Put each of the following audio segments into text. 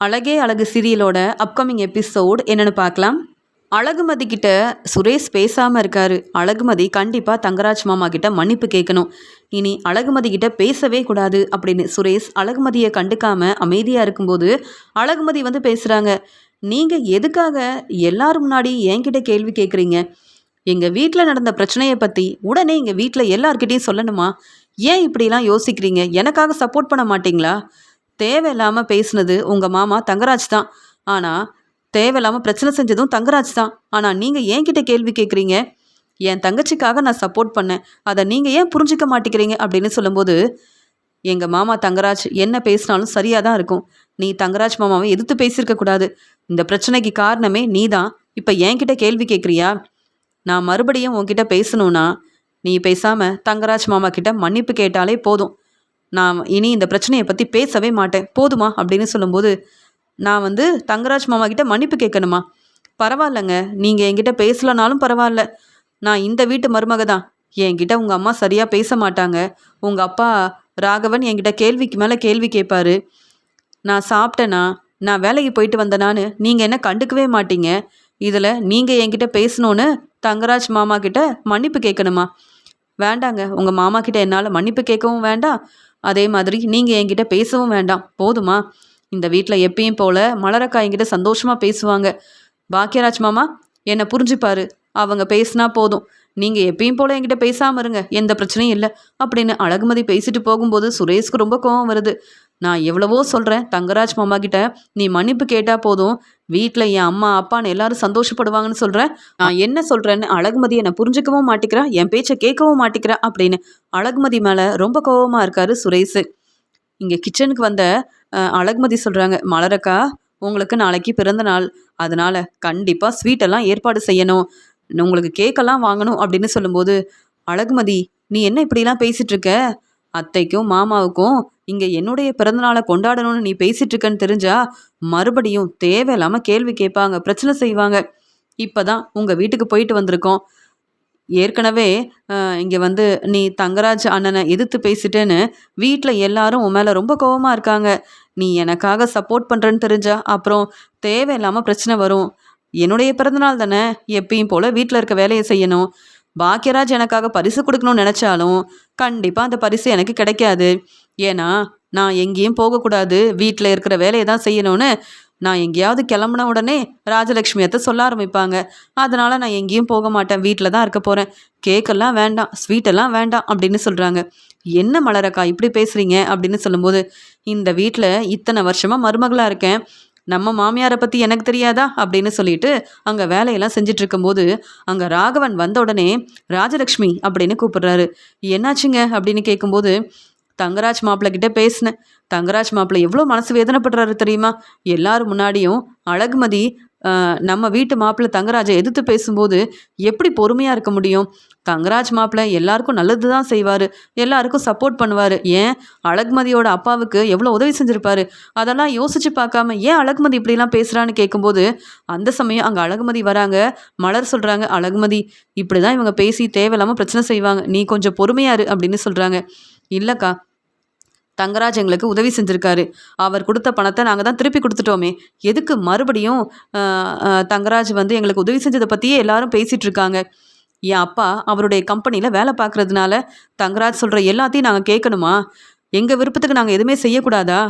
அழகே அழகு சீரியலோட upcoming episode என்னன்னு பார்க்கலாம். அழகுமதி கிட்ட சுரேஷ் பேசாமல் இருக்காரு. அழகுமதி கண்டிப்பாக தங்கராஜ் மாமா கிட்ட மன்னிப்பு கேட்கணும். இனி அழகுமதி கிட்ட பேசவே கூடாது அப்படின்னு சுரேஷ் அழகுமதியை கண்டுக்காம அமைதியாக இருக்கும்போது அழகுமதி வந்து பேசுகிறாங்க. நீங்கள் எதுக்காக எல்லாரும் முன்னாடி என்கிட்ட கேள்வி கேட்குறீங்க? எங்கள் வீட்டில் நடந்த பிரச்சனையை பற்றி உடனே எங்கள் வீட்டில் எல்லார்கிட்டையும் சொல்லணுமா? ஏன் இப்படிலாம் யோசிக்கிறீங்க? எனக்காக சப்போர்ட் பண்ண மாட்டிங்களா? தேவையில்லாமல் பேசுனது உங்கள் மாமா தங்கராஜ் தான். ஆனால் தேவையில்லாமல் பிரச்சனை செஞ்சதும் தங்கராஜ் தான். ஆனால் நீங்கள் என்கிட்ட கேள்வி கேட்குறீங்க. என் தங்கச்சிக்காக நான் சப்போர்ட் பண்ணேன், அதை நீங்கள் ஏன் புரிஞ்சிக்க மாட்டேங்கிறீங்க அப்படின்னு சொல்லும்போது, எங்கள் மாமா தங்கராஜ் என்ன பேசினாலும் சரியாக தான் இருக்கும். நீ தங்கராஜ் மாமாவை எதிர்த்து பேசியிருக்கக்கூடாது. இந்த பிரச்சனைக்கு காரணமே நீ தான். இப்போ என்கிட்ட கேள்வி கேட்குறியா? நான் மறுபடியும் உன்கிட்ட பேசணுன்னா நீ பேசாமல் தங்கராஜ் மாமா கிட்ட மன்னிப்பு கேட்டாலே போதும். நான் இனி இந்த பிரச்சனையை பற்றி பேசவே மாட்டேன், போதுமா அப்படின்னு சொல்லும்போது, நான் வந்து தங்கராஜ் மாமா கிட்ட மன்னிப்பு கேட்கணுமா? பரவாயில்லைங்க, நீங்கள் என்கிட்ட பேசலனாலும் பரவாயில்ல. நான் இந்த வீட்டு மருமக தான். என்கிட்ட உங்கள் அம்மா சரியாக பேச மாட்டாங்க. உங்கள் அப்பா ராகவன் என்கிட்ட கேள்விக்கு மேலே கேள்வி கேட்பாரு. நான் சாப்பிட்டேனா, நான் வேலைக்கு போயிட்டு வந்தேனான்னு நீங்கள் என்ன கண்டுக்கவே மாட்டீங்க. இதில் நீங்கள் என்கிட்ட பேசணுன்னு தங்கராஜ் மாமா கிட்ட மன்னிப்பு கேட்கணுமா? வேண்டாங்க, உங்கள் மாமா கிட்ட என்னால் மன்னிப்பு கேட்கவும் வேண்டாம், அதே மாதிரி நீங்கள் என்கிட்ட பேசவும் வேண்டாம், போதுமா? இந்த வீட்டில் எப்பயும் போல் மலரக்கா என்கிட்ட சந்தோஷமாக பேசுவாங்க. பாக்கியராஜ் மாமா என்னை புரிஞ்சுப்பாரு, அவங்க பேசினா போதும். நீங்கள் எப்பயும் போல் என்கிட்ட பேசாமல் இருங்க, எந்த பிரச்சனையும் இல்லை அப்படின்னு அழகுமதி பேசிட்டு போகும்போது சுரேஷ்க்கு ரொம்ப கோவம் வருது. நான் எவ்வளவோ சொல்கிறேன் தங்கராஜ் மாமா கிட்ட, நீ மன்னிப்பு கேட்டால் போதும், வீட்டில் என் அம்மா அப்பான்னு எல்லாரும் சந்தோஷப்படுவாங்கன்னு சொல்கிறேன். நான் என்ன சொல்கிறேன்னு அழகுமதி என்னை புரிஞ்சுக்கவும் மாட்டிக்கிறா, என் பேச்சை கேட்கவும் மாட்டிக்கிறா அப்படின்னு அழகுமதி மேலே ரொம்ப கோவமாக இருக்காரு சுரேஷ். இங்கே கிச்சனுக்கு வந்த அழகுமதி சொல்கிறாங்க, மலரக்கா உங்களுக்கு நாளைக்கு பிறந்த நாள், அதனால் கண்டிப்பாக ஸ்வீட்டெல்லாம் ஏற்பாடு செய்யணும், உங்களுக்கு கேக்கெல்லாம் வாங்கணும் அப்படின்னு சொல்லும்போது, அழகுமதி நீ என்ன இப்படிலாம் பேசிகிட்டு இருக்க? அத்தைக்கும் மாமாவுக்கும் இங்கே என்னுடைய பிறந்தநாளை கொண்டாடணும்னு நீ பேசிகிட்டு இருக்கன்னு தெரிஞ்சா மறுபடியும் தேவையில்லாமல் கேள்வி கேட்பாங்க, பிரச்சனை செய்வாங்க. இப்போ தான் உங்கள் வீட்டுக்கு போயிட்டு வந்திருக்கோம். ஏற்கனவே இங்கே வந்து நீ தங்கராஜ் அண்ணனை எதிர்த்து பேசிட்டேன்னு வீட்டில் எல்லாரும் உன் மேலே ரொம்ப கோவமாக இருக்காங்க. நீ எனக்காக சப்போர்ட் பண்ணுறேன்னு தெரிஞ்சா அப்புறம் தேவையில்லாமல் பிரச்சனை வரும். என்னுடைய பிறந்தநாள் தானே, எப்பயும் போல் வீட்டில் இருக்க வேலையை செய்யணும். பாக்கியராஜ் எனக்காக பரிசு கொடுக்கணும்னு நினச்சாலும் கண்டிப்பாக அந்த பரிசு எனக்கு கிடைக்காது. ஏன்னா நான் எங்கேயும் போகக்கூடாது, வீட்டில் இருக்கிற வேலையை தான் செய்யணும்னு நான் எங்கேயாவது கிளம்புன உடனே ராஜலக்ஷ்மி அத்தை சொல்ல ஆரம்பிப்பாங்க. அதனால் நான் எங்கேயும் போக மாட்டேன், வீட்டில் தான் இருக்க போகிறேன். கேக்கெல்லாம் வேண்டாம், ஸ்வீட்டெல்லாம் வேண்டாம் அப்படின்னு சொல்கிறாங்க. என்ன மலரக்கா இப்படி பேசுகிறீங்க அப்படின்னு சொல்லும்போது, இந்த வீட்டில் இத்தனை வருஷமாக மருமகளாக இருக்கேன், நம்ம மாமியாரை பற்றி எனக்கு தெரியாதா அப்படின்னு சொல்லிட்டு அங்கே வேலையெல்லாம் செஞ்சுட்டு இருக்கும்போது அங்கே ராகவன் வந்த உடனே ராஜலக்ஷ்மி அப்படின்னு கூப்பிடுறாரு. என்னாச்சுங்க அப்படின்னு கேட்கும்போது, தங்கராஜ் மாப்பிள்ளை கிட்டே பேசினேன். தங்கராஜ் மாப்பிள்ளை எவ்வளோ மனசு வேதனைப்படுறாரு தெரியுமா? எல்லாரும் முன்னாடியும் அழகுமதி நம்ம வீட்டு மாப்பிள்ளை தங்கராஜை எதிர்த்து பேசும்போது எப்படி பொறுமையாக இருக்க முடியும்? தங்கராஜ் மாப்பிள்ளை எல்லாருக்கும் நல்லது தான் செய்வார், எல்லாருக்கும் சப்போர்ட் பண்ணுவார். ஏன் அழகுமதியோட அப்பாவுக்கு எவ்வளோ உதவி செஞ்சுருப்பாரு? அதெல்லாம் யோசித்து பார்க்காம ஏன் அழகுமதி இப்படிலாம் பேசுகிறான்னு கேட்கும்போது அந்த சமயம் அங்கே அழகுமதி வராங்க. மலர் சொல்கிறாங்க, அழகுமதி இப்படி தான் இவங்க பேசி தேவையில்லாமல் பிரச்சனை செய்வாங்க, நீ கொஞ்சம் பொறுமையாரு அப்படின்னு சொல்கிறாங்க. இல்லைக்கா, தங்கராஜ் எங்களுக்கு உதவி செஞ்சுருக்காரு, அவர் கொடுத்த பணத்தை நாங்கள் தான் திருப்பி கொடுத்துட்டோமே, எதுக்கு மறுபடியும் தங்கராஜ் வந்து எங்களுக்கு உதவி செஞ்சதை பற்றியே எல்லாரும் பேசிகிட்டு இருக்காங்க. என் அப்பா அவருடைய கம்பெனியில் வேலை பார்க்குறதுனால தங்கராஜ் சொல்கிற எல்லாத்தையும் நாங்கள் கேட்கணுமா? எங்கள் விருப்பத்துக்கு நாங்கள் எதுவுமே செய்யக்கூடாதா?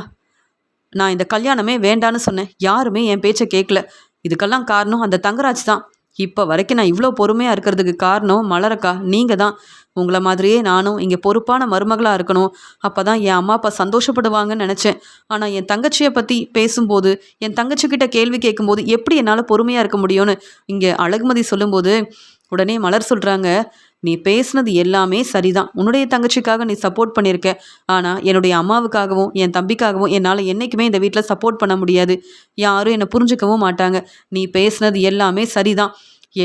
நான் இந்த கல்யாணமே வேண்டான்னு சொன்னேன், யாருமே என் பேச்சை கேட்கல. இதுக்கெல்லாம் காரணம் அந்த தங்கராஜ் தான். இப்போ வரைக்கும் நான் இவ்வளோ பொறுமையாக இருக்கிறதுக்கு காரணம் மலரக்கா, நீங்கள் தான். உங்களை மாதிரியே நானும் இங்கே பொறுப்பான மருமகளாக இருக்கணும், அப்போ தான் என் அம்மா அப்பா சந்தோஷப்படுவாங்கன்னு நினச்சேன். ஆனால் என் தங்கச்சியை பற்றி பேசும்போது, என் தங்கச்சிக்கிட்ட கேள்வி கேட்கும்போது எப்படி என்னால் பொறுமையாக இருக்க முடியும்னு இங்கே அழகுமதி சொல்லும்போது உடனே மலர் சொல்கிறாங்க, நீ பேசுனது எல்லாமே சரிதான், உன்னுடைய தங்கச்சிக்காக நீ சப்போர்ட் பண்ணியிருக்க. ஆனால் என்னுடைய அம்மாவுக்காகவும் என் தம்பிக்காகவும் என்னால் என்றைக்குமே இந்த வீட்டில் சப்போர்ட் பண்ண முடியாது, யாரும் என்னை புரிஞ்சுக்கவும் மாட்டாங்க. நீ பேசுனது எல்லாமே சரிதான்.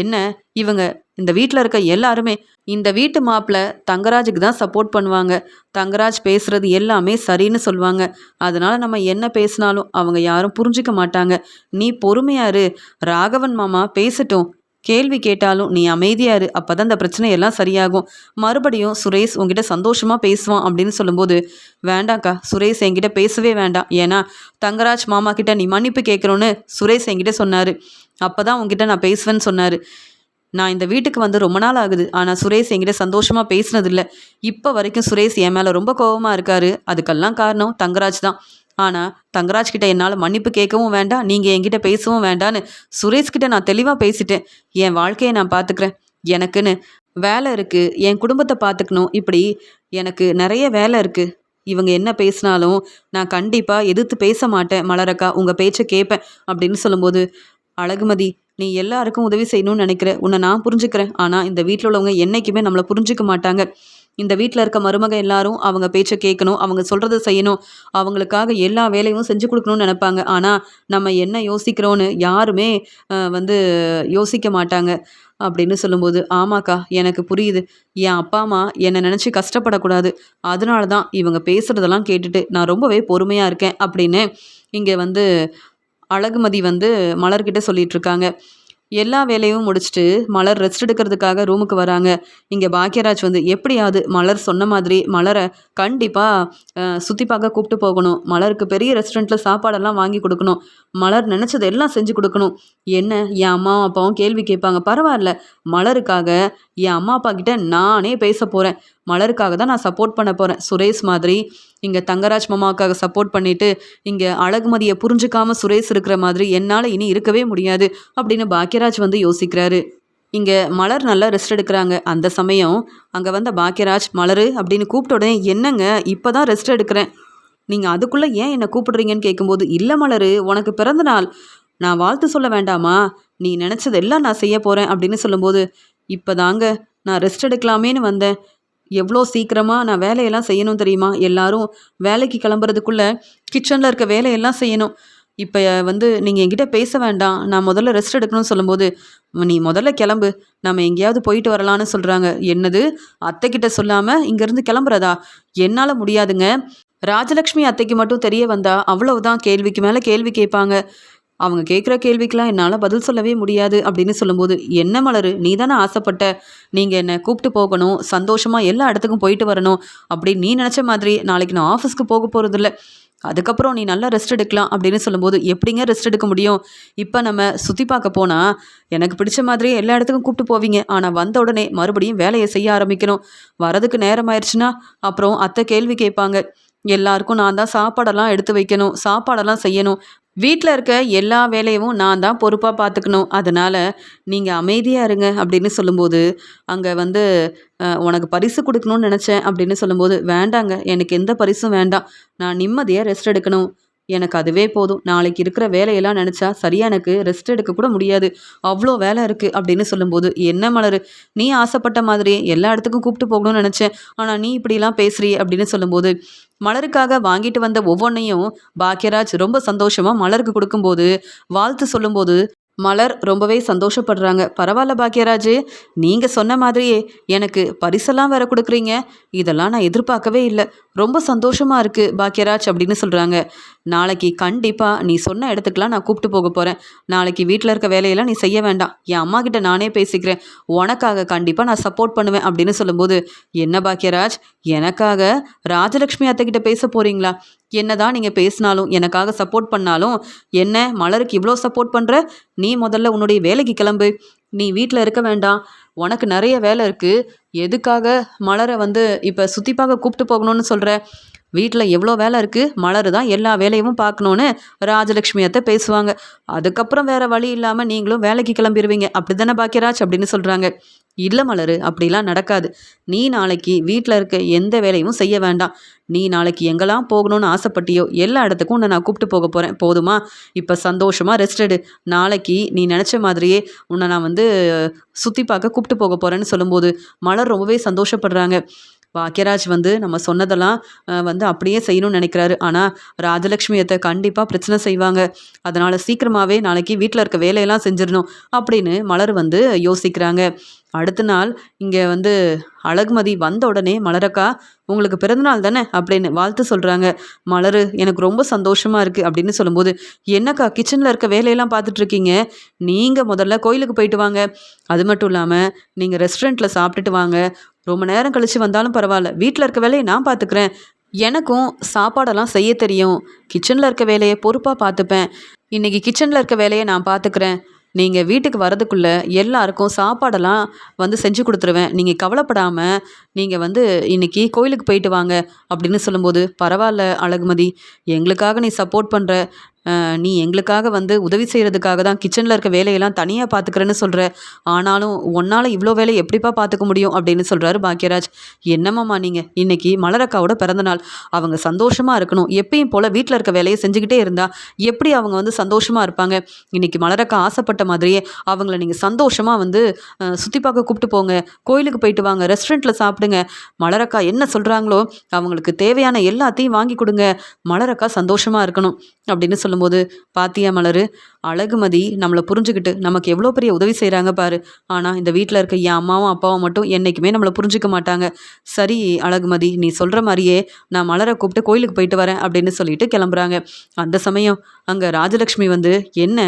என்ன இவங்க இந்த வீட்டில் இருக்க எல்லாருமே இந்த வீட்டு மாப்பிள்ளை தங்கராஜுக்கு தான் சப்போர்ட் பண்ணுவாங்க, தங்கராஜ் பேசுகிறது எல்லாமே சரின்னு சொல்லுவாங்க. அதனால் நம்ம என்ன பேசினாலும் அவங்க யாரும் புரிஞ்சிக்க மாட்டாங்க. நீ பொறுமையாரு, ராகவன் மாமா பேசட்டும், கேள்வி கேட்டாலும் நீ அமைதியா இரு. அப்பதான் இந்த பிரச்சனை எல்லாம் சரியாகும். மறுபடியும் சுரேஷ் உன்கிட்ட சந்தோஷமா பேசுவான் அப்படின்னு சொல்லும்போது, வேண்டாம்க்கா, சுரேஷ் என்கிட்ட பேசவே வேண்டாம். ஏன்னா தங்கராஜ் மாமா கிட்ட நீ மன்னிப்பு கேட்கணும்னு சுரேஷ் என்கிட்ட சொன்னாரு. அப்பதான் உன்கிட்ட நான் பேசுவேன்னு சொன்னாரு. நான் இந்த வீட்டுக்கு வந்து ரொம்ப நாள் ஆகுது. ஆனால் சுரேஷ் என்கிட்ட சந்தோஷமா பேசினதில்ல. இப்போ வரைக்கும் சுரேஷ் என் மேலே ரொம்ப கோவமா இருக்காரு. அதுக்கெல்லாம் காரணம் தங்கராஜ் தான். ஆனால் தங்கராஜ் கிட்ட என்னால் மன்னிப்பு கேட்கவும் வேண்டாம், நீங்கள் என்கிட்ட பேசவும் வேண்டான்னு சுரேஷ் கிட்ட நான் தெளிவாக பேசிட்டேன். என் வாழ்க்கையை நான் பார்த்துக்கிறேன். எனக்குன்னு வேலை இருக்குது, என் குடும்பத்தை பார்த்துக்கணும். இப்படி எனக்கு நிறைய வேலை இருக்குது. இவங்க என்ன பேசினாலும் நான் கண்டிப்பாக எதிர்த்து பேச மாட்டேன் மலரக்கா, உங்கள் பேச்சை கேட்பேன் அப்படின்னு சொல்லும்போது, அழகுமதி, நீ எல்லாருக்கும் உதவி செய்யணும்னு நினைக்கிற, உன்னை நான் புரிஞ்சுக்கிறேன். ஆனால் இந்த வீட்டில் உள்ளவங்க என்றைக்குமே நம்மளை புரிஞ்சிக்க மாட்டாங்க. இந்த வீட்டில் இருக்க மருமக எல்லாரும் அவங்க பேச்சை கேட்கணும், அவங்க சொல்கிறத செய்யணும், அவங்களுக்காக எல்லா வேலையும் செஞ்சு கொடுக்கணும்னு நினைப்பாங்க. ஆனால் நம்ம என்ன யோசிக்கிறோன்னு யாருமே வந்து யோசிக்க மாட்டாங்க அப்படின்னு சொல்லும்போது, ஆமாக்கா, எனக்கு புரியுது. என் அப்பா அம்மா என்னை நினச்சி கஷ்டப்படக்கூடாது. அதனால தான் இவங்க பேசுகிறதெல்லாம் கேட்டுட்டு நான் ரொம்பவே பொறுமையாக இருக்கேன் அப்படின்னு இங்கே வந்து அழகுமதி வந்து மலர்கிட்ட சொல்லிகிட்ருக்காங்க. எல்லா வேலையும் முடிச்சுட்டு மலர் ரெஸ்ட் எடுக்கிறதுக்காக ரூமுக்கு வராங்க. இங்கே பாக்யராஜ் வந்து எப்படியாவது மலர் சொன்ன மாதிரி மலரை கண்டிப்பாக சுற்றி பார்க்க கூப்பிட்டு போகணும். மலருக்கு பெரிய ரெஸ்டாரண்ட்டில் சாப்பாடெல்லாம் வாங்கி கொடுக்கணும். மலர் நினச்சது எல்லாம் செஞ்சு கொடுக்கணும். என்ன, என் அம்மாவும் அப்பாவும் கேள்வி கேட்பாங்க, பரவாயில்ல. மலருக்காக என் அம்மா அப்பா கிட்ட நானே பேச போகிறேன். மலருக்காக தான் நான் சப்போர்ட் பண்ண போகிறேன். சுரேஷ் மாதிரி இங்கே தங்கராஜ் மாமாவுக்காக சப்போர்ட் பண்ணிவிட்டு இங்கே அழகுமதியை புரிஞ்சுக்காம சுரேஷ் இருக்கிற மாதிரி என்னால் இனி இருக்கவே முடியாது அப்படின்னு பாக்யராஜ் வந்து யோசிக்கிறாரு. இங்கே மலர் நல்லா ரெஸ்ட் எடுக்கிறாங்க. அந்த சமயம் அங்கே வந்த பாக்யராஜ், மலரு அப்படின்னு கூப்பிட்ட உடனே, என்னங்க இப்போ தான் ரெஸ்ட் எடுக்கிறேன், நீங்கள் அதுக்குள்ளே ஏன் என்னை கூப்பிடுறீங்கன்னு கேட்கும்போது, இல்லை மலரு, உனக்கு பிறந்த நாள், நான் வாழ்த்து சொல்ல வேண்டாமா, நீ நினச்சதெல்லாம் நான் செய்ய போகிறேன் அப்படின்னு சொல்லும்போது, இப்போ தாங்க நான் ரெஸ்ட் எடுக்கலாமேன்னு வந்தேன். எவ்வளோ சீக்கிரமாக நான் வேலையெல்லாம் செய்யணும் தெரியுமா? எல்லாரும் வேலைக்கு கிளம்புறதுக்குள்ளே கிச்சனில் இருக்க வேலையெல்லாம் செய்யணும். இப்போ வந்து நீங்கள் என்கிட்ட பேச வேண்டாம், நான் முதல்ல ரெஸ்ட் எடுக்கணும்னு சொல்லும்போது, நீ முதல்ல கிளம்பு, நம்ம எங்கேயாவது போயிட்டு வரலான்னு சொல்கிறாங்க. என்னது, அத்தைக்கிட்ட சொல்லாமல் இங்கேருந்து கிளம்புறதா? என்னால் முடியாதுங்க. ராஜலக்ஷ்மி அத்தைக்கு மட்டும் தெரிய வந்தா அவ்வளவுதான், கேள்விக்கு மேலே கேள்வி கேட்பாங்க. அவங்க கேட்குற கேள்விக்கெலாம் என்னால் பதில் சொல்லவே முடியாது அப்படின்னு சொல்லும்போது, என்ன மலரு, நீ தானே ஆசைப்பட்ட, நீங்கள் என்னை கூப்பிட்டு போகணும், சந்தோஷமாக எல்லா இடத்துக்கும் போயிட்டு வரணும் அப்படின்னு நீ நினச்ச மாதிரி நாளைக்கு நான் ஆஃபீஸ்க்கு போக போகிறதில்ல, அதுக்கப்புறம் நீ நல்லா ரெஸ்ட் எடுக்கலாம் அப்படின்னு சொல்லும்போது, எப்படிங்க ரெஸ்ட் எடுக்க முடியும்? இப்போ நம்ம சுற்றி பார்க்க போனால் எனக்கு பிடிச்ச மாதிரியே எல்லா இடத்துக்கும் கூப்பிட்டு போவீங்க. ஆனால் வந்த உடனே மறுபடியும் வேலையை செய்ய ஆரம்பிக்கணும். வரதுக்கு நேரம் ஆயிடுச்சுன்னா அப்புறம் அத்தை கேள்வி கேட்பாங்க. எல்லாருக்கும் நான் தான் சாப்பாடெல்லாம் எடுத்து வைக்கணும், சாப்பாடெல்லாம் செய்யணும். வீட்டில் இருக்க எல்லா வேலையும் நான் தான் பொறுப்பாக பார்த்துக்கணும். அதனால் நீங்கள் அமைதியாக இருங்க அப்படின்னு சொல்லும்போது, அங்கே வந்து உனக்கு பரிசு கொடுக்கணும்னு நினச்சேன் அப்படின்னு சொல்லும்போது, வேண்டாங்க, எனக்கு எந்த பரிசும் வேண்டாம். நான் நிம்மதியாக ரெஸ்ட் எடுக்கணும். எனக்கு அதுவே போதும். நாளைக்கு இருக்கிற வேலையெல்லாம் நினச்சா சரியாக எனக்கு ரெஸ்ட் எடுக்க கூட முடியாது. அவ்வளோ வேலை இருக்குது அப்படின்னு சொல்லும்போது, என்ன மலரு, நீ ஆசைப்பட்ட மாதிரியே எல்லா இடத்துக்கும் கூப்பிட்டு போகணும்னு நினச்சேன். ஆனால் நீ இப்படிலாம் பேசுறியே அப்படின்னு சொல்லும்போது, மலருக்காக வாங்கிட்டு வந்த ஒவ்வொன்றையும் பாக்யராஜ் ரொம்ப சந்தோஷமாக மலருக்கு கொடுக்கும்போது, வாழ்த்து சொல்லும்போது மலர் ரொம்பவே சந்தோஷப்படுறாங்க. பரவாயில்ல பாக்யராஜ், நீங்கள் சொன்ன மாதிரியே எனக்கு பரிசெல்லாம் வேற கொடுக்குறீங்க, இதெல்லாம் நான் எதிர்பார்க்கவே இல்லை. ரொம்ப சந்தோஷமாக இருக்குது பாக்யராஜ் அப்படின்னு சொல்கிறாங்க. நாளைக்கு கண்டிப்பாக நீ சொன்ன இடத்துக்குலாம் நான் கூப்பிட்டு போக போகிறேன். நாளைக்கு வீட்டில் இருக்க வேலையெல்லாம் நீ செய்ய வேண்டாம், என் அம்மா கிட்ட நானே பேசிக்கிறேன், உனக்காக கண்டிப்பாக நான் சப்போர்ட் பண்ணுவேன் அப்படின்னு சொல்லும்போது, என்ன பாக்யராஜ், எனக்காக ராஜலக்ஷ்மி அத்தைக்கிட்ட பேச போகிறீங்களா? என்னதான் நீங்கள் பேசினாலும் எனக்காக சப்போர்ட் பண்ணாலும் என்ன மலருக்கு இவ்வளோ சப்போர்ட் பண்ணுற? நீ முதல்ல உன்னுடைய வேலைக்கு கிளம்பு. நீ வீட்டில் இருக்க வேண்டாம், உனக்கு நிறைய வேலை இருக்குது. எதுக்காக மலரை வந்து இப்போ சுற்றி பார்க்க கூப்பிட்டு போகணும்னு சொல்கிற? வீட்டில் எவ்வளோ வேலை இருக்குது, மலர் தான் எல்லா வேலையும் பார்க்கணுன்னு ராஜலக்ஷ்மி அத்தை பேசுவாங்க. அதுக்கப்புறம் வேறு வழி இல்லாமல் நீங்களும் வேலைக்கு கிளம்பிடுவீங்க, அப்படி தானே பாக்யராஜ் அப்படின்னு சொல்கிறாங்க. இல்லை மலரு, அப்படிலாம் நடக்காது. நீ நாளைக்கு வீட்டில் இருக்க எந்த வேலையும் செய்ய வேண்டாம். நீ நாளைக்கு எங்கெல்லாம் போகணும்னு ஆசைப்பட்டியோ எல்லா இடத்துக்கும் உன்னை நான் கூப்பிட்டு போக போகிறேன், போதுமா? இப்போ சந்தோஷமாக ரெஸ்ட் எடு. நாளைக்கு நீ நினச்ச மாதிரியே உன்னை நான் வந்து சுற்றி பார்க்க கூப்பிட்டு போக போகிறேன்னு சொல்லும்போது மலர் ரொம்பவே சந்தோஷப்படுறாங்க. பாக்கியராஜ் வந்து நம்ம சொன்னதெல்லாம் வந்து அப்படியே செய்யணும்னு நினைக்கிறாரு. ஆனால் ராஜலக்ஷ்மி அத்தை கண்டிப்பாக பிரச்சனை செய்வாங்க. அதனால் சீக்கிரமாகவே நாளைக்கு வீட்டில் இருக்க வேலையெல்லாம் செஞ்சிடணும் அப்படின்னு மலர் வந்து யோசிக்கிறாங்க. அடுத்த நாள் இங்கே வந்து அழகுமதி வந்த உடனே மலரக்கா உங்களுக்கு பிறந்தநாள் தானே அப்படின்னு வாழ்த்து சொல்கிறாங்க. மலர் எனக்கு ரொம்ப சந்தோஷமாக இருக்குது அப்படின்னு சொல்லும்போது, என்னக்கா கிச்சனில் இருக்க வேலையெல்லாம் பார்த்துட்டு இருக்கீங்க, நீங்கள் முதல்ல கோயிலுக்கு போயிட்டு வாங்க, அது மட்டும் இல்லாமல் நீங்கள் ரெஸ்டாரண்ட்டில் சாப்பிட்டுட்டு வாங்க, ரொம்ப நேரம் கழித்து வந்தாலும் பரவாயில்ல, வீட்டில் இருக்க வேலையை நான் பார்த்துக்கிறேன், எனக்கும் சாப்பாடெல்லாம் செய்ய தெரியும், கிச்சனில் இருக்க வேலையை பொறுப்பாக பார்த்துப்பேன், இன்றைக்கி கிச்சனில் இருக்க வேலையை நான் பார்த்துக்கிறேன், நீங்கள் வீட்டுக்கு வரதுக்குள்ளே எல்லாருக்கும் சாப்பாடெல்லாம் வந்து செஞ்சு கொடுத்துருவேன், நீங்கள் கவலைப்படாமல் நீங்கள் வந்து இன்றைக்கி கோயிலுக்கு போயிட்டு வாங்க அப்படின்னு சொல்லும்போது, பரவாயில்ல அழகுமதி, எங்களுக்காக நீ சப்போர்ட் பண்ணுற, நீ எங்களுக்காக வந்து உதவி செய்கிறதுக்காக தான் கிச்சனில் இருக்க வேலையெல்லாம் தனியாக பார்த்துக்கிறேன்னு சொல்கிற, ஆனாலும் உன்னால் இவ்வளோ வேலையை எப்படிப்பா பார்த்துக்க முடியும் அப்படின்னு சொல்கிறாரு பாக்யராஜ். என்னம்மாம்மா நீங்கள், இன்றைக்கி மலரக்காவோட பிறந்தநாள், அவங்க சந்தோஷமாக இருக்கணும், எப்பயும் போல் வீட்டில் இருக்க வேலையை செஞ்சுக்கிட்டே இருந்தால் எப்படி அவங்க வந்து சந்தோஷமாக இருப்பாங்க, இன்றைக்கி மலரக்கா ஆசைப்பட்ட மாதிரியே அவங்கள நீங்கள் சந்தோஷமாக வந்து சுற்றி பார்க்க கூப்பிட்டு போங்க, கோயிலுக்கு போயிட்டு வாங்க, ரெஸ்டாரண்ட்டில் சாப்பிடுங்க, மலரக்கா என்ன சொல்கிறாங்களோ அவங்களுக்கு தேவையான எல்லாத்தையும் வாங்கி கொடுங்க, மலரக்கா சந்தோஷமாக இருக்கணும் அப்படின்னு சொல்லும்போது, பாத்தியா மலரு, அழகுமதி நம்மளை புரிஞ்சுக்கிட்டு நமக்கு எவ்வளோ பெரிய உதவி செய்கிறாங்க பாரு, ஆனால் இந்த வீட்டில் இருக்க என் அம்மாவும் அப்பாவும் மட்டும் என்றைக்குமே நம்மளை புரிஞ்சிக்க மாட்டாங்க. சரி அழகுமதி, நீ சொல்கிற மாதிரியே நான் மலரை கூப்பிட்டு கோயிலுக்கு போயிட்டு வரேன் அப்படின்னு சொல்லிட்டு கிளம்புறாங்க. அந்த சமயம் அங்கே ராஜலக்ஷ்மி வந்து, என்ன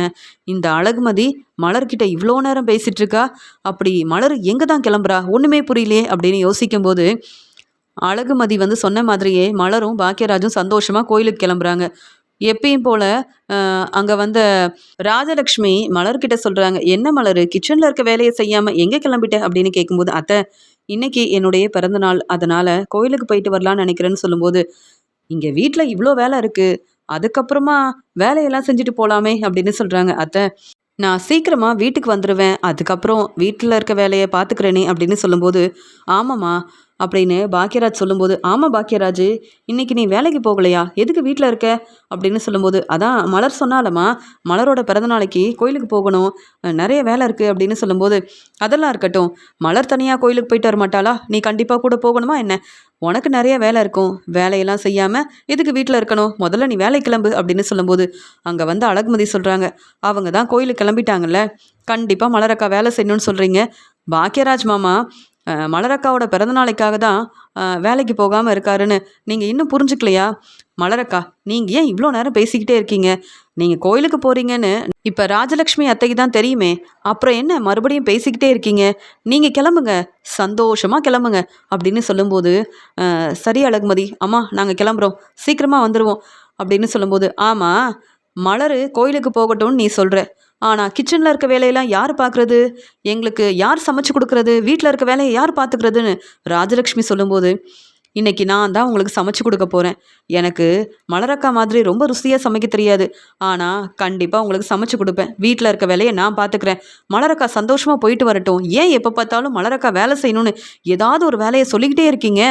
இந்த அழகுமதி மலர்கிட்ட இவ்வளோ நேரம் பேசிகிட்டு இருக்கா, அப்படி மலர் எங்கே தான் கிளம்புறா, ஒன்றுமே புரியலையே அப்படின்னு யோசிக்கும்போது, அழகுமதி வந்து சொன்ன மாதிரியே மலரும் பாக்கியராஜும் சந்தோஷமாக கோயிலுக்கு கிளம்புறாங்க. எப்பயும் போல் அங்கே வந்த ராஜலக்ஷ்மி மலர்கிட்ட சொல்கிறாங்க, என்ன மலர் கிச்சனில் இருக்க வேலையை செய்யாமல் எங்கே கிளம்பிட்ட அப்படின்னு கேட்கும்போது, அத்தை இன்னைக்கு என்னுடைய பிறந்தநாள், அதனால் கோயிலுக்கு போயிட்டு வரலான்னு நினைக்கிறேன்னு சொல்லும்போது, இங்கே வீட்டில் இவ்வளோ வேலை இருக்குது, அதுக்கப்புறமா வேலையெல்லாம் செஞ்சுட்டு போகலாமே அப்படின்னு சொல்கிறாங்க. அத்தை நான் சீக்கிரமாக வீட்டுக்கு வந்துடுவேன், அதுக்கப்புறம் வீட்டில் இருக்க வேலையை பார்த்துக்கிறேனே அப்படின்னு சொல்லும்போது, ஆமாம்மா அப்படின்னு பாக்யராஜ் சொல்லும்போது, ஆமாம் பாக்யராஜ், இன்றைக்கி நீ வேலைக்கு போகலையா, எதுக்கு வீட்டில் இருக்க அப்படின்னு சொல்லும்போது, அதான் மலர் சொன்னாலம்மா மலரோட பிறந்தநாளைக்கு கோயிலுக்கு போகணும், நிறைய வேலை இருக்குது அப்படின்னு சொல்லும்போது, அதெல்லாம் இருக்கட்டும், மலர் தனியாக கோயிலுக்கு போயிட்டு வர மாட்டாளா, நீ கண்டிப்பாக கூட போகணுமா என்ன, உனக்கு நிறைய வேலை இருக்கும், வேலையெல்லாம் செய்யாமல் எதுக்கு வீட்டில் இருக்கணும், முதல்ல நீ வேலை கிளம்பு அப்படின்னு சொல்லும்போது, அங்கே வந்து அழகுமதி சொல்கிறாங்க, அவங்க தான் கோயிலுக்கு கிளம்பிட்டாங்கல்ல, கண்டிப்பாக மலரக்கா வேலை செய்யணும்னு சொல்கிறீங்க, பாக்யராஜ் மாமா மலரக்காவோட பிறந்தநாளைக்காக தான் வேலைக்கு போகாமல் இருக்காருன்னு நீங்கள் இன்னும் புரிஞ்சுக்கலையா, மலரக்கா நீங்கள் ஏன் இவ்வளோ நேரம் பேசிக்கிட்டே இருக்கீங்க, நீங்கள் கோயிலுக்கு போகிறீங்கன்னு இப்போ ராஜலக்ஷ்மி அத்தைக்கு தான் தெரியுமே, அப்புறம் என்ன மறுபடியும் பேசிக்கிட்டே இருக்கீங்க, நீங்கள் கிளம்புங்க, சந்தோஷமாக கிளம்புங்க அப்படின்னு சொல்லும்போது, சரி அழகுமதி அம்மா நாங்கள் கிளம்புறோம், சீக்கிரமாக வந்துடுவோம் அப்படின்னு சொல்லும்போது, ஆமாம் மலர் கோயிலுக்கு போகட்டும்னு நீ சொல்கிற, ஆனால் கிச்சனில் இருக்க வேலையெல்லாம் யார் பார்க்குறது, எங்களுக்கு யார் சமைச்சு கொடுக்குறது, வீட்டில் இருக்க வேலையை யார் பார்த்துக்கிறதுன்னு ராஜலக்ஷ்மி சொல்லும்போது, இன்றைக்கி நான் தான் உங்களுக்கு சமைச்சு கொடுக்க போகிறேன், எனக்கு மலரக்கா மாதிரி ரொம்ப ருசியாக சமைக்க தெரியாது, ஆனால் கண்டிப்பாக உங்களுக்கு சமைச்சு கொடுப்பேன், வீட்டில் இருக்க வேலையை நான் பார்த்துக்கிறேன், மலரக்கா சந்தோஷமாக போயிட்டு வரட்டும், ஏன் எப்போ பார்த்தாலும் மலரக்கா வேலை செய்யணும்னு ஏதாவது ஒரு வேலையை சொல்லிக்கிட்டே இருக்கீங்க,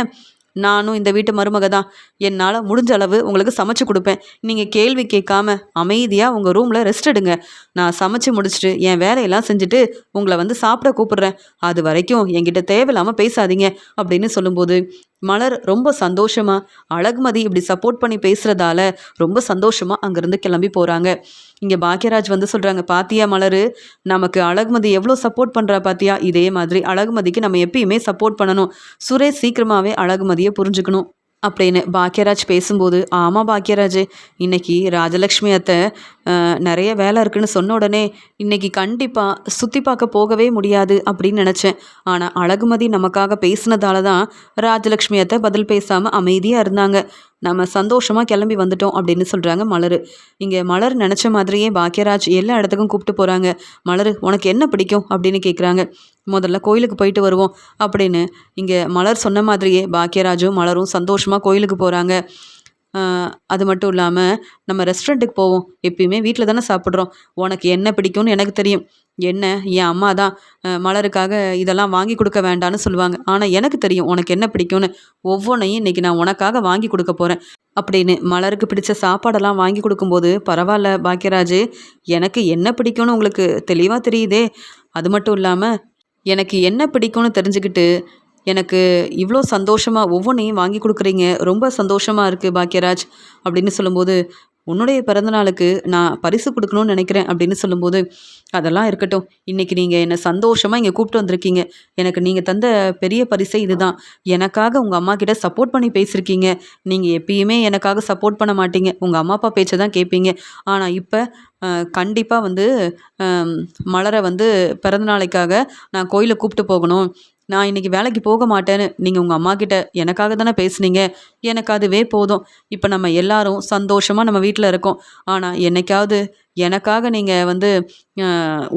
நானும் இந்த வீட்டு மருமக தான், என்னால் முடிஞ்ச அளவு உங்களுக்கு சமைச்சு கொடுப்பேன், நீங்கள் கேள்வி கேட்காம அமைதியாக உங்கள் ரூமில் ரெஸ்ட் எடுங்க, நான் சமைச்சு முடிச்சுட்டு என் வேலையெல்லாம் செஞ்சுட்டு உங்களை வந்து சாப்பிட கூப்பிட்றேன், அது வரைக்கும் என்கிட்ட தேவையில்லாமல் பேசாதீங்க அப்படின்னு சொல்லும்போது, மலர் ரொம்ப சந்தோஷமாக அழகுமதி இப்படி சப்போர்ட் பண்ணி பேசுகிறதால ரொம்ப சந்தோஷமாக அங்கேருந்து கிளம்பி போகிறாங்க. இங்கே பாக்யராஜ் வந்து சொல்கிறாங்க, பாத்தியா மலர், நமக்கு அழகுமதி எவ்வளோ சப்போர்ட் பண்ணுறா பாத்தியா, இதே மாதிரி அழகுமதிக்கு நம்ம எப்பயுமே சப்போர்ட் பண்ணணும், சுரேஷ் சீக்கிரமாகவே அழகுமதியை புரிஞ்சுக்கணும் அப்படின்னு பாக்யராஜ் பேசும்போது, ஆமாம் பாக்யராஜ், இன்னைக்கு ராஜலக்ஷ்மி அத்தை நிறைய வேலை இருக்குன்னு சொன்ன உடனே இன்னைக்கு கண்டிப்பாக சுற்றி பார்க்க போகவே முடியாது அப்படின்னு நினச்சேன், ஆனால் அழகுமதி நமக்காக பேசினதால தான் ராஜலக்ஷ்மி அத்தை பதில் பேசாமல் அமைதியாக இருந்தாங்க, நம்ம சந்தோஷமாக கிளம்பி வந்துட்டோம் அப்படின்னு சொல்கிறாங்க மலர். இங்கே மலர் நினச்ச மாதிரியே பாக்யராஜ் எல்லா இடத்துக்கும் கூப்பிட்டு போகிறாங்க. மலர் உனக்கு என்ன பிடிக்கும் அப்படின்னு கேட்குறாங்க. முதல்ல கோயிலுக்கு போயிட்டு வருவோம் அப்படின்னு இங்கே மலர் சொன்ன மாதிரியே பாக்யராஜும் மலரும் சந்தோஷமாக கோயிலுக்கு போகிறாங்க. அது மட்டும் இல்லாமல் நம்ம ரெஸ்டாரண்ட்டுக்கு போவோம், எப்பயுமே வீட்டில் தானே சாப்பிட்றோம், உனக்கு என்ன பிடிக்கும்னு எனக்கு தெரியும், என்ன என் அம்மா தான் மலருக்காக இதெல்லாம் வாங்கி கொடுக்க வேண்டான்னு சொல்லுவாங்க, ஆனால் எனக்கு தெரியும் உனக்கு என்ன பிடிக்கும்னு, ஒவ்வொன்றையும் இன்றைக்கி நான் உனக்காக வாங்கி கொடுக்க போகிறேன் அப்படின்னு மலருக்கு பிடிச்ச சாப்பாடெல்லாம் வாங்கி கொடுக்கும்போது, பரவாயில்ல பாக்யராஜ், எனக்கு என்ன பிடிக்கும்னு உங்களுக்கு தெளிவாக தெரியுதே, அது மட்டும் இல்லாமல் எனக்கு என்ன பிடிக்கும்னு தெரிஞ்சுக்கிட்டு எனக்கு இவ்வளோ சந்தோஷமாக ஒவ்வொன்றையும் வாங்கி கொடுக்குறீங்க, ரொம்ப சந்தோஷமாக இருக்குது பாக்யராஜ் அப்படின்னு சொல்லும்போது, உன்னுடைய பிறந்தநாளுக்கு நான் பரிசு கொடுக்கணும்னு நினைக்கிறேன் அப்படின்னு சொல்லும்போது, அதெல்லாம் இருக்கட்டும், இன்றைக்கி நீங்கள் என்னை சந்தோஷமாக இங்கே கூப்பிட்டு வந்திருக்கீங்க, எனக்கு நீங்கள் தந்த பெரிய பரிசே இதுதான். எனக்காக உங்கள் அம்மா கிட்ட சப்போர்ட் பண்ணி பேசியிருக்கீங்க. நீங்கள் எப்பயுமே எனக்காக சப்போர்ட் பண்ண மாட்டீங்க, உங்கள் அம்மா அப்பா பேச்சை தான் கேட்பீங்க. ஆனால் இப்போ கண்டிப்பாக வந்து மலரை வந்து பிறந்தநாளைக்காக நான் கோயிலுக்கு கூப்பிட்டு போகணும், நான் இன்றைக்கி வேலைக்கு போக மாட்டேன்னு நீங்கள் உங்கள் அம்மா கிட்ட எனக்காக தானே பேசுனீங்க, எனக்கு அதுவே போதும். இப்போ நம்ம எல்லாரும் சந்தோஷமாக நம்ம வீட்டில் இருக்கோம். ஆனால் என்னைக்காவது எனக்காக நீங்கள் வந்து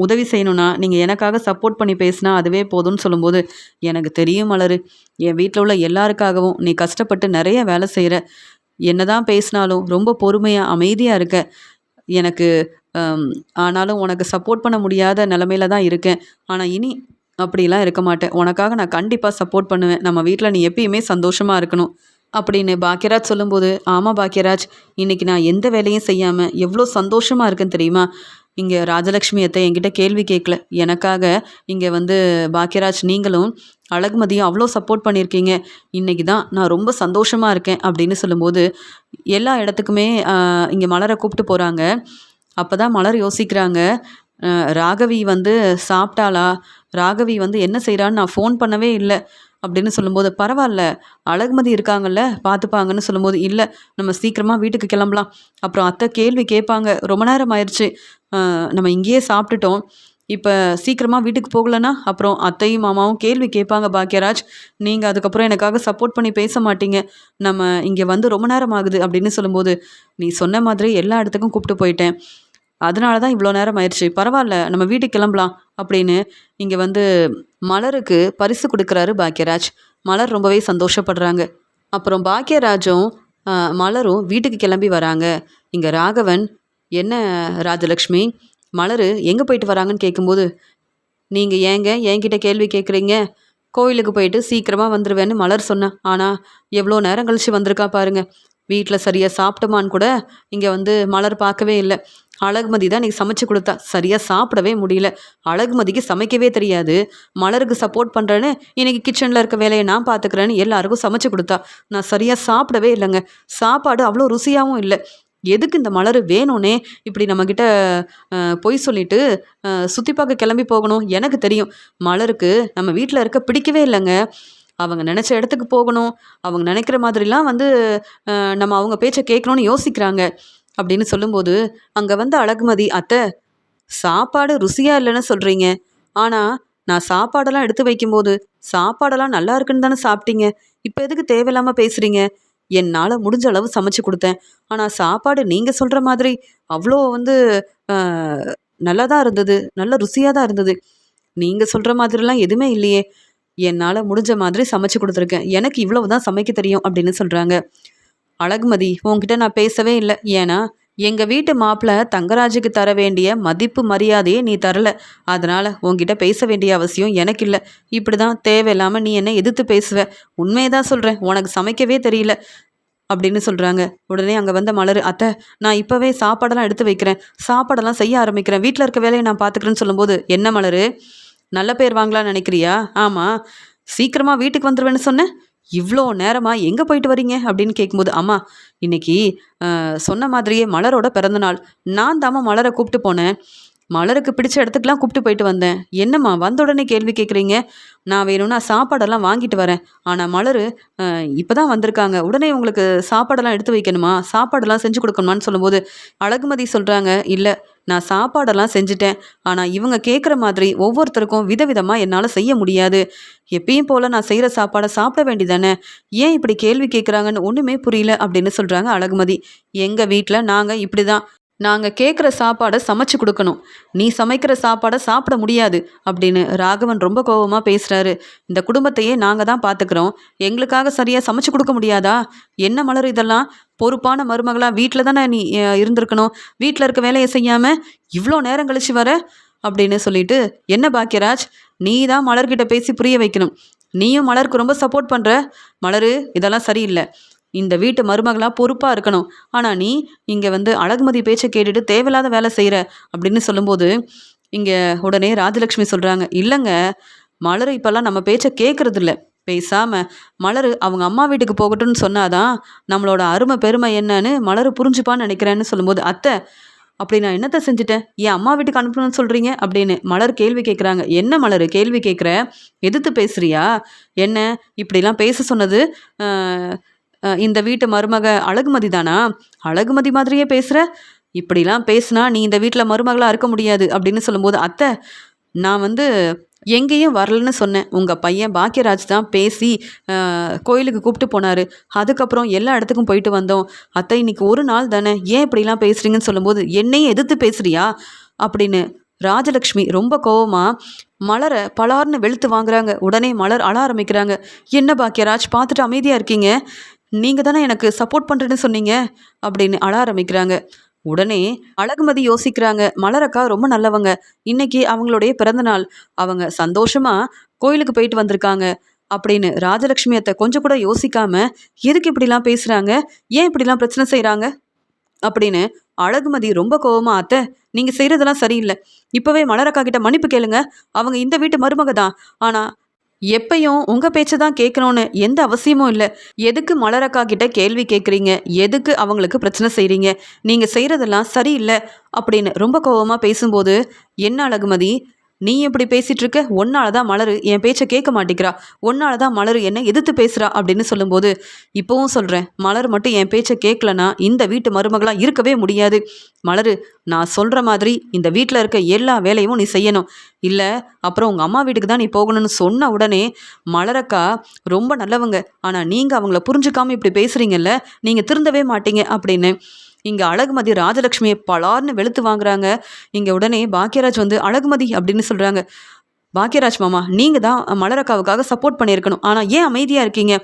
உதவி செய்யணும்னா, நீங்கள் எனக்காக சப்போர்ட் பண்ணி பேசினா அதுவே போதும்னு சொல்லும்போது, எனக்கு தெரியும் மலரு, என் வீட்டில் உள்ள எல்லாருக்காகவும் நீ கஷ்டப்பட்டு நிறைய வேலை செய்கிற. என்னதான் பேசினாலும் ரொம்ப பொறுமையாக அமைதியாக இருக்க. எனக்கு ஆனாலும் உனக்கு சப்போர்ட் பண்ண முடியாத நிலமையில தான் இருக்கேன். ஆனால் இனி அப்படிலாம் இருக்க மாட்டேன். உனக்காக நான் கண்டிப்பாக சப்போர்ட் பண்ணுவேன். நம்ம வீட்டில் நீ எப்பயுமே சந்தோஷமாக இருக்கணும் அப்படின்னு பாக்யராஜ் சொல்லும்போது, ஆமாம் பாக்யராஜ், இன்றைக்கி நான் எந்த வேலையும் செய்யாமல் எவ்வளோ சந்தோஷமாக இருக்கேன்னு தெரியுமா? இங்கே ராஜலக்ஷ்மி அத்தை என்கிட்ட கேள்வி கேட்கல. எனக்காக இங்கே வந்து பாக்யராஜ் நீங்களும் அழகுமதியும் அவ்வளோ சப்போர்ட் பண்ணியிருக்கீங்க. இன்றைக்கி தான் நான் ரொம்ப சந்தோஷமாக இருக்கேன் அப்படின்னு சொல்லும்போது, எல்லா இடத்துக்குமே இங்கே மலரை கூப்பிட்டு போகிறாங்க. அப்போ தான் மலர் யோசிக்கிறாங்க, ராகவி வந்து சாப்பிட்டாளா, ராகவி வந்து என்ன செய்கிறான்னு நான் ஃபோன் பண்ணவே இல்லை அப்படின்னு சொல்லும்போது, பரவாயில்ல அழகுமதி இருக்காங்கல்ல பார்த்துப்பாங்கன்னு சொல்லும்போது, இல்லை நம்ம சீக்கிரமாக வீட்டுக்கு கிளம்பலாம், அப்புறம் அத்தை கேள்வி கேட்பாங்க, ரொம்ப நேரம் ஆயிடுச்சு, நம்ம இங்கேயே சாப்பிட்டுட்டோம், இப்போ சீக்கிரமாக வீட்டுக்கு போகலன்னா அப்புறம் அத்தையும் மாமாவும் கேள்வி கேட்பாங்க பாக்யராஜ், நீங்கள் அதுக்கப்புறம் எனக்காக சப்போர்ட் பண்ணி பேச மாட்டீங்க, நம்ம இங்கே வந்து ரொம்ப நேரம் ஆகுது அப்படின்னு சொல்லும்போது, நீ சொன்ன மாதிரி எல்லா இடத்துக்கும் கூப்பிட்டு போயிட்டேன், அதனால தான் இவ்வளோ நேரம் ஆயிடுச்சு, பரவாயில்ல நம்ம வீட்டுக்கு கிளம்பலாம் அப்படின்னு இங்கே வந்து மலருக்கு பரிசு கொடுக்குறாரு பாக்யராஜ். மலர் ரொம்பவே சந்தோஷப்படுறாங்க. அப்புறம் பாக்யராஜும் மலரும் வீட்டுக்கு கிளம்பி வராங்க. இங்கே ராகவன், என்ன ராஜலக்ஷ்மி, மலர் எங்கே போயிட்டு வராங்கன்னு கேட்கும்போது, நீங்கள் ஏங்க என்கிட்ட கேள்வி கேட்குறீங்க, கோயிலுக்கு போயிட்டு சீக்கிரமாக வந்துடுவேன்னு மலர் சொன்னேன், ஆனால் எவ்வளோ நேரம் கழித்து வந்திருக்கா பாருங்கள், வீட்டில் சரியாக சாப்பிட்டோமான்னு கூட இங்கே வந்து மலர் பார்க்கவே இல்லை. அழகுமதி தான் இன்றைக்கி சமைச்சு கொடுத்தா, சரியாக சாப்பிடவே முடியல, அழகுமதிக்கு சமைக்கவே தெரியாது, மலருக்கு சப்போர்ட் பண்ணுறேன்னு இன்றைக்கி கிச்சனில் இருக்க வேலையை நான் பார்த்துக்கிறேன்னு எல்லாருக்கும் சமைச்சு கொடுத்தா, நான் சரியாக சாப்பிடவே இல்லைங்க, சாப்பாடு அவ்வளோ ருசியாகவும் இல்லை, எதுக்கு இந்த மலர் வேணும்னே இப்படி நம்மக்கிட்ட பொய் சொல்லிட்டு சுற்றி பார்க்க கிளம்பி போகணும், எனக்கு தெரியும் மலருக்கு நம்ம வீட்டில் இருக்க பிடிக்கவே இல்லைங்க, அவங்க நினச்ச இடத்துக்கு போகணும், அவங்க நினைக்கிற மாதிரிலாம் வந்து நம்ம அவங்க பேச்சை கேட்கணுன்னு யோசிக்கிறாங்க அப்படின்னு சொல்லும்போது, அங்கே வந்து அழகுமதி, அத்தை சாப்பாடு ருசியாக இல்லைன்னு சொல்கிறீங்க, ஆனால் நான் சாப்பாடெல்லாம் எடுத்து வைக்கும்போது சாப்பாடெல்லாம் நல்லா இருக்குன்னு தானே சாப்பிட்டீங்க, இப்போ எதுக்கு தேவையில்லாமல் பேசுகிறீங்க, என்னால் முடிஞ்ச அளவு சமைச்சு கொடுத்தேன், ஆனால் சாப்பாடு நீங்கள் சொல்கிற மாதிரி அவ்வளோ வந்து நல்லா தான் இருந்தது, நல்ல ருசியாக தான் இருந்தது, நீங்கள் சொல்கிற மாதிரிலாம் எதுவுமே இல்லையே, என்னால் முடிஞ்ச மாதிரி சமைச்சு கொடுத்துருக்கேன், எனக்கு இவ்வளவு தான் சமைக்க தெரியும் அப்படின்னு சொல்கிறாங்க. அழகுமதி, உன்கிட்ட நான் பேசவே இல்லை, ஏன்னா எங்கள் வீட்டு மாப்பிள்ளை தங்கராஜுக்கு தர வேண்டிய மதிப்பு மரியாதையே நீ தரல, அதனால் உன்கிட்ட பேச வேண்டிய அவசியம் எனக்கு இல்லை, இப்படி தான் தேவையில்லாமல் நீ என்னை எதிர்த்து பேசுவ, உண்மையை தான் சொல்கிறேன், உனக்கு சமைக்கவே தெரியல அப்படின்னு சொல்கிறாங்க. உடனே அங்கே வந்த மலர், அத்தை நான் இப்போவே சாப்பாடெல்லாம் எடுத்து வைக்கிறேன், சாப்பாடெல்லாம் செய்ய ஆரம்பிக்கிறேன், வீட்டில் இருக்க வேலையை நான் பார்த்துக்கிறேன்னு சொல்லும்போது, என்ன மலர் நல்ல பேர் வாங்கலான்னு நினைக்கிறியா, ஆமாம் சீக்கிரமாக வீட்டுக்கு வந்துடுவேன்னு சொன்னேன், இவ்வளோ நேரமாக எங்கே போயிட்டு வரீங்க அப்படின்னு கேட்கும்போது, அம்மா இன்னைக்கு சொன்ன மாதிரியே மலரோட பிறந்தநாள், நான் தாம்மா மலரை கூப்பிட்டு போனேன், மலருக்கு பிடிச்ச இடத்துக்குலாம் கூப்பிட்டு போயிட்டு வந்தேன், என்னம்மா வந்த உடனே கேள்வி கேட்குறீங்க, நான் வேணும்னா சாப்பாடெல்லாம் வாங்கிட்டு வரேன், ஆனால் மலர் இப்போ தான் வந்திருக்காங்க, உடனே உங்களுக்கு சாப்பாடெல்லாம் எடுத்து வைக்கணுமா, சாப்பாடெல்லாம் செஞ்சு கொடுக்கணுமான்னு சொல்லும்போது, அழகுமதி சொல்கிறாங்க, இல்லை நான் சாப்பாடெல்லாம் செஞ்சுட்டேன், ஆனால் இவங்க கேட்குற மாதிரி ஒவ்வொருத்தருக்கும் விதவிதமாக என்னால் செய்ய முடியாது, எப்பயும் போல் நான் செய்கிற சாப்பாடை சாப்பிட வேண்டியதானே, ஏன் இப்படி கேள்வி கேட்குறாங்கன்னு ஒன்றுமே புரியல அப்படின்னு சொல்கிறாங்க அழகுமதி. எங்கள் வீட்டில் நாங்கள் இப்படி தான், நாங்கள் கேட்குற சாப்பாடை சமைச்சு கொடுக்கணும், நீ சமைக்கிற சாப்பாடை சாப்பிட முடியாது அப்படின்னு ராகவன் ரொம்ப கோபமாக பேசுகிறாரு. இந்த குடும்பத்தையே நாங்கள் தான் பார்த்துக்கிறோம், எங்களுக்காக சரியாக சமைச்சு கொடுக்க முடியாதா, என்ன மலர் இதெல்லாம், பொறுப்பான மருமகளாக வீட்டில் தானே நீ இருந்திருக்கணும், வீட்டில் இருக்க வேலையை செய்யாமல் இவ்வளோ நேரம் கழிச்சு வர அப்படின்னு சொல்லிட்டு, என்ன பாக்யராஜ் நீ தான் மலர்கிட்ட பேசி புரிய வைக்கணும், நீயும் மலருக்கு ரொம்ப சப்போர்ட் பண்ணுற, மலர் இதெல்லாம் சரியில்லை, இந்த வீட்டு மருமகளாக பொறுப்பாக இருக்கணும், ஆனால் நீ இங்கே வந்து அழகுமதி பேச்சை கேட்டுட்டு தேவையில்லாத வேலை செய்கிற அப்படின்னு சொல்லும்போது, இங்கே உடனே ராஜலக்ஷ்மி சொல்கிறாங்க, இல்லைங்க மலர் இப்போல்லாம் நம்ம பேச்சை கேட்குறதில்ல, பேசாம மலரு அவங்க அம்மா வீட்டுக்கு போகட்டும்னு சொன்னாதான் நம்மளோட அருமை பெருமை என்னன்னு மலரு புரிஞ்சுப்பான்னு நினைக்கிறேன்னு சொல்லும்போது, அத்தை அப்படி நான் என்னத்த செஞ்சுட்டேன்? என் அம்மா வீட்டுக்கு அனுப்பணும்னு சொல்றீங்க அப்படின்னு மலர் கேள்வி கேட்குறாங்க. என்ன மலரு கேள்வி கேட்குற? எதிர்த்து பேசுறியா? என்ன இப்படிலாம் பேச சொன்னது இந்த வீட்டு மருமக அழகுமதி தானா? அழகுமதி மாதிரியே பேசுற? இப்படிலாம் பேசுனா நீ இந்த வீட்டில் மருமகளா இருக்க முடியாது அப்படின்னு சொல்லும்போது, அத்தை நான் வந்து எங்கேயும் வரலன்னு சொன்னேன். உங்கள் பையன் பாக்கியராஜ் தான் பேசி கோயிலுக்கு கூப்பிட்டு போனார். அதுக்கப்புறம் எல்லா இடத்துக்கும் போயிட்டு வந்தோம். அத்தை இன்னைக்கு ஒரு நாள் தானே, ஏன் இப்படிலாம் பேசுகிறீங்கன்னு சொல்லும்போது, என்னையும் எதிர்த்து பேசுறியா அப்படின்னு ராஜலக்ஷ்மி ரொம்ப கோவமா மலரை பலார்னு வெளுத்து வாங்குறாங்க. உடனே மலர் அழ ஆரம்பிக்கிறாங்க. என்ன பாக்கியராஜ் பார்த்துட்டு அமைதியாக இருக்கீங்க? நீங்கள் தானே எனக்கு சப்போர்ட் பண்ணுறேன்னு சொன்னீங்க அப்படின்னு அழ ஆரம்பிக்கிறாங்க. உடனே அழகுமதி யோசிக்கிறாங்க, மலரக்கா ரொம்ப நல்லவங்க. இன்னைக்கு அவங்களுடைய பிறந்த நாள். அவங்க சந்தோஷமா கோயிலுக்கு போயிட்டு வந்திருக்காங்க அப்படின்னு ராஜலட்சுமி அத்தை கொஞ்சம் கூட யோசிக்காம எதுக்கு இப்படிலாம் பேசுறாங்க, ஏன் இப்படிலாம் பிரச்சனை செய்றாங்க அப்படின்னு அழகுமதி ரொம்ப கோவமா, அத்தை நீங்க செய்யறதெல்லாம் சரியில்லை. இப்பவே மலரக்கா கிட்ட மன்னிப்பு கேளுங்க. அவங்க இந்த வீட்டு மருமக தான். ஆனா எப்பயும் உங்க பேச்சை தான் கேட்கணும்னு எந்த அவசியமும் இல்லை. எதுக்கு மலரக்கா கிட்ட கேள்வி கேட்குறீங்க? எதுக்கு அவங்களுக்கு பிரச்சனை செய்கிறீங்க? நீங்கள் செய்கிறதெல்லாம் சரியில்லை அப்படின்னு ரொம்ப கோவமா பேசும்போது, என்ன அழகுமதி நீ எப்படி பேசிட்டு இருக்க? ஒன்னால தான் மலரு என் பேச்சை கேட்க மாட்டேங்கிறா. ஒன்னால தான் மலரு என்னை எதிர்த்து பேசுகிறா அப்படின்னு சொல்லும்போது, இப்போவும் சொல்கிறேன், மலர் மட்டும் என் பேச்சை கேட்கலனா இந்த வீட்டு மருமகளாக இருக்கவே முடியாது. மலரு நான் சொல்கிற மாதிரி இந்த வீட்டில் இருக்க எல்லா வேலையும் நீ செய்யணும். இல்லை அப்புறம் உங்கள் அம்மா வீட்டுக்கு தான் நீ போகணும்னு சொன்ன உடனே, மலரக்கா ரொம்ப நல்லவங்க, ஆனால் நீங்கள் அவங்கள புரிஞ்சுக்காம இப்படி பேசுகிறீங்கல்ல, நீங்கள் திருந்தவே மாட்டீங்க அப்படின்னு இங்கே அழகுமதி ராஜலக்ஷ்மியை பலார்னு வெளுத்து வாங்குறாங்க. இங்கே உடனே பாக்கியராஜ் வந்து அழகுமதி அப்படின்னு சொல்கிறாங்க. பாக்கியராஜ் மாமா நீங்கள் தான் மலரக்காவுக்காக சப்போர்ட் பண்ணியிருக்கணும், ஆனால் ஏன் அமைதியாக இருக்கீங்க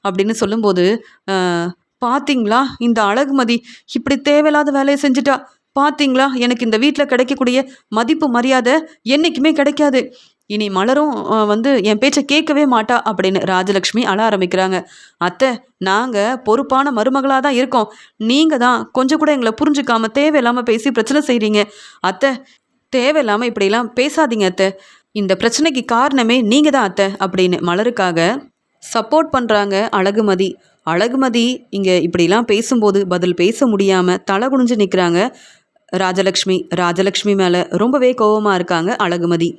அப்படின்னு சொல்லும்போது, பார்த்தீங்களா இந்த அழகுமதி இப்படி தேவையில்லாத வேலையை செஞ்சுட்டா. பார்த்தீங்களா எனக்கு இந்த வீட்டில் கிடைக்கக்கூடிய மதிப்பு மரியாதை என்றைக்குமே கிடைக்காது. இனி மலரும் வந்து என் பேச்சை கேட்கவே மாட்டா அப்படின்னு ராஜலக்ஷ்மி அழ ஆரம்பிக்கிறாங்க. அத்தை நாங்கள் பொறுப்பான மருமகளாக தான் இருக்கோம். நீங்கள் தான் கொஞ்சம் கூட எங்களை புரிஞ்சுக்காம தேவையில்லாமல் பேசி பிரச்சனை செய்கிறீங்க. அத்தை தேவையில்லாமல் இப்படிலாம் பேசாதீங்க அத்தை. இந்த பிரச்சனைக்கு காரணமே நீங்கள் தான் அத்தை அப்படின்னு மலருக்காக சப்போர்ட் பண்ணுறாங்க அழகுமதி. அழகுமதி இங்கே இப்படிலாம் பேசும்போது பதில் பேச முடியாமல் தலை குனிஞ்சு நிற்கிறாங்க ராஜலக்ஷ்மி. ராஜலக்ஷ்மி மேலே ரொம்பவே கோபமாக இருக்காங்க அழகுமதி.